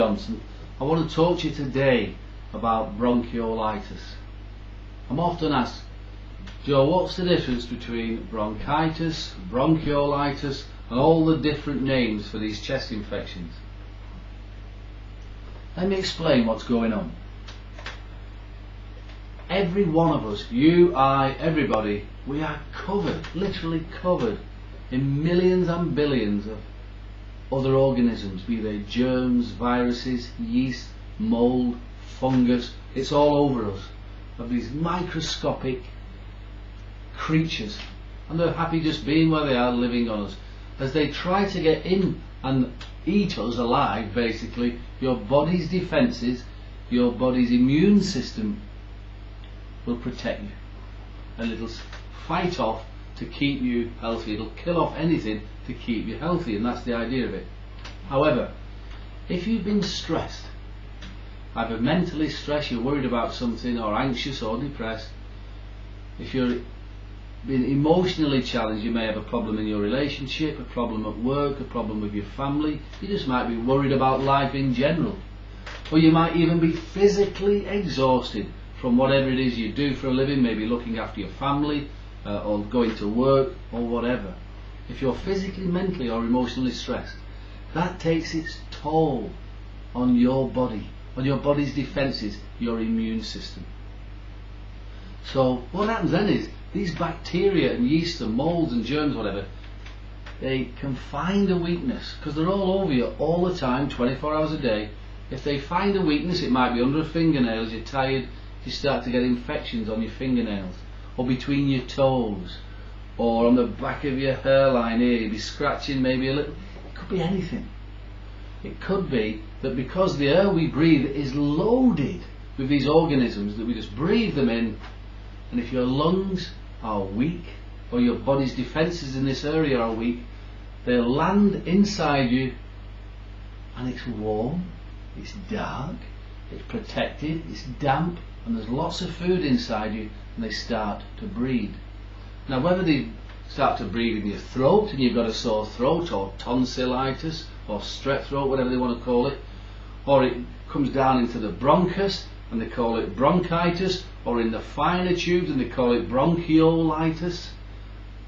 Johnson. I want to talk to you today about bronchiolitis. I'm often asked, Joe, what's the difference between bronchitis, bronchiolitis and all the different names for these chest infections? Let me explain what's going on. Every one of us, you, I, everybody, we are covered, literally covered in millions and billions of other organisms, be they germs, viruses, yeast, mold, fungus. It's all over us, of these microscopic creatures, and they're happy just being where they are, living on us. As they try to get in and eat us alive, basically, your body's defences, your body's immune system will protect you, and it'll fight off to keep you healthy. It'll kill off anything to keep you healthy, and that's the idea of it. However, if you've been stressed, either mentally stressed, you're worried about something, or anxious or depressed, if you're been emotionally challenged, you may have a problem in your relationship, a problem at work, a problem with your family. You just might be worried about life in general, or you might even be physically exhausted from whatever it is you do for a living, maybe looking after your family, or going to work, or whatever. If you're physically, mentally or emotionally stressed, that takes its toll on your body, on your body's defences, your immune system. So what happens then is, these bacteria and yeast and molds and germs, whatever, they can find a weakness, because they're all over you all the time, 24 hours a day. If they find a weakness, it might be under a fingernail. As you're tired, you start to get infections on your fingernails, or between your toes, or on the back of your hairline here. You'll be scratching maybe a little. It could be anything. It could be that because the air we breathe is loaded with these organisms, that we just breathe them in, and if your lungs are weak, or your body's defences in this area are weak, they'll land inside you, and it's warm, it's dark, it's protected, it's damp, and there's lots of food inside you, and they start to breed. Now, whether they start to breed in your throat and you've got a sore throat, or tonsillitis, or strep throat, whatever they want to call it, or it comes down into the bronchus and they call it bronchitis, or in the finer tubes and they call it bronchiolitis,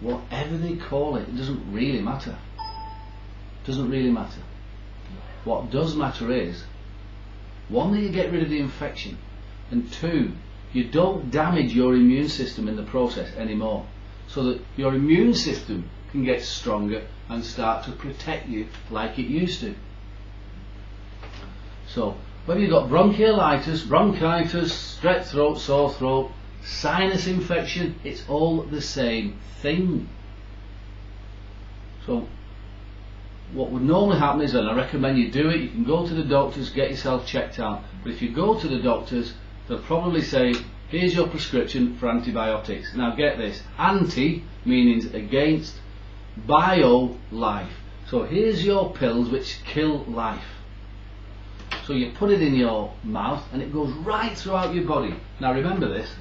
whatever they call it, it doesn't really matter. It doesn't really matter. What does matter is, one, that you get rid of the infection, and two, you don't damage your immune system in the process anymore, so that your immune system can get stronger and start to protect you like it used to. So whether you've got bronchiolitis, bronchitis, strep throat, sore throat, sinus infection, it's all the same thing. So what would normally happen is, and I recommend you do it, you can go to the doctors, get yourself checked out, but if you go to the doctors, they'll probably say, here's your prescription for antibiotics. Now get this, anti meaning against, bio, life. So here's your pills which kill life. So you put it in your mouth and it goes right throughout your body. Now remember this,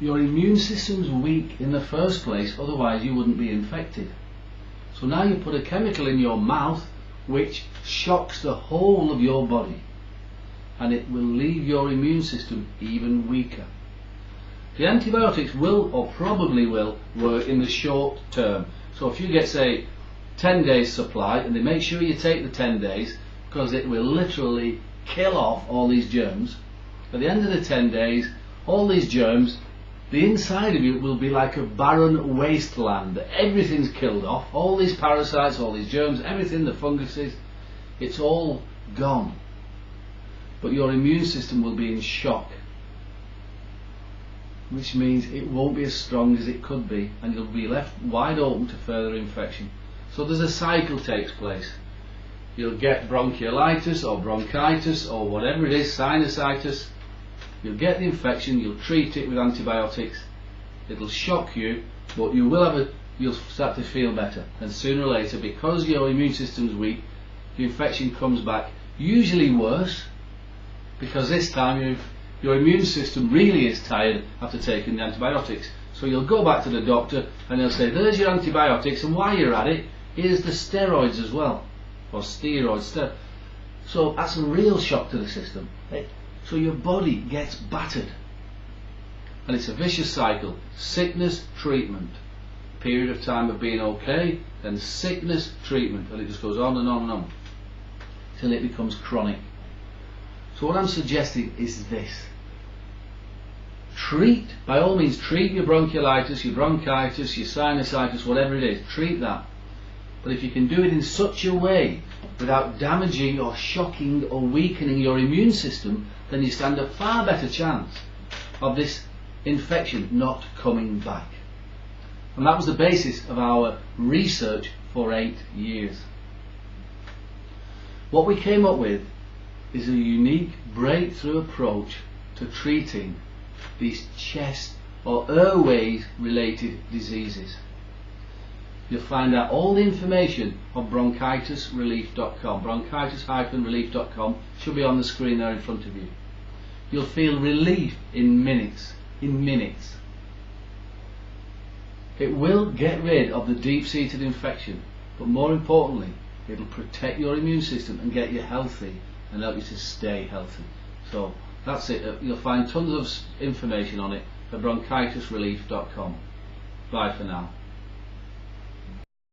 your immune system's weak in the first place, otherwise you wouldn't be infected. So now you put a chemical in your mouth which shocks the whole of your body, and it will leave your immune system even weaker. The antibiotics will, or probably will, work in the short term. So if you get, say, 10 days supply, and they make sure you take the 10 days, because it will literally kill off all these germs. At the end of the 10 days, all these germs, the inside of you will be like a barren wasteland. Everything's killed off, all these parasites, all these germs, everything, the funguses, it's all gone. But your immune system will be in shock, which means it won't be as strong as it could be, and you'll be left wide open to further infection. So there's a cycle takes place. You'll get bronchiolitis or bronchitis or whatever it is, sinusitis. You'll get the infection, you'll treat it with antibiotics, it'll shock you, but you will have you'll start to feel better, and sooner or later, because your immune system's weak, the infection comes back, usually worse, because this time your immune system really is tired after taking the antibiotics. So you'll go back to the doctor and they'll say, there's your antibiotics, and while you're at it, here's the steroids as well. or steroids. So that's a real shock to the system. So your body gets battered. And it's a vicious cycle. Sickness, treatment. Period of time of being okay, then sickness, treatment. And it just goes on and on and on till it becomes chronic. So what I'm suggesting is this. Treat, by all means, treat your bronchiolitis, your bronchitis, your sinusitis, whatever it is. Treat that. But if you can do it in such a way without damaging or shocking or weakening your immune system, then you stand a far better chance of this infection not coming back. And that was the basis of our research for 8 years. What we came up with is a unique breakthrough approach to treating these chest or airways related diseases. You'll find out all the information on bronchitisrelief.com. bronchitis-relief.com should be on the screen there in front of you. You'll feel relief in minutes. It will get rid of the deep-seated infection, but more importantly, it'll protect your immune system and get you healthy and help you to stay healthy. So that's it. You'll find tons of information on it at bronchitisrelief.com. Bye for now.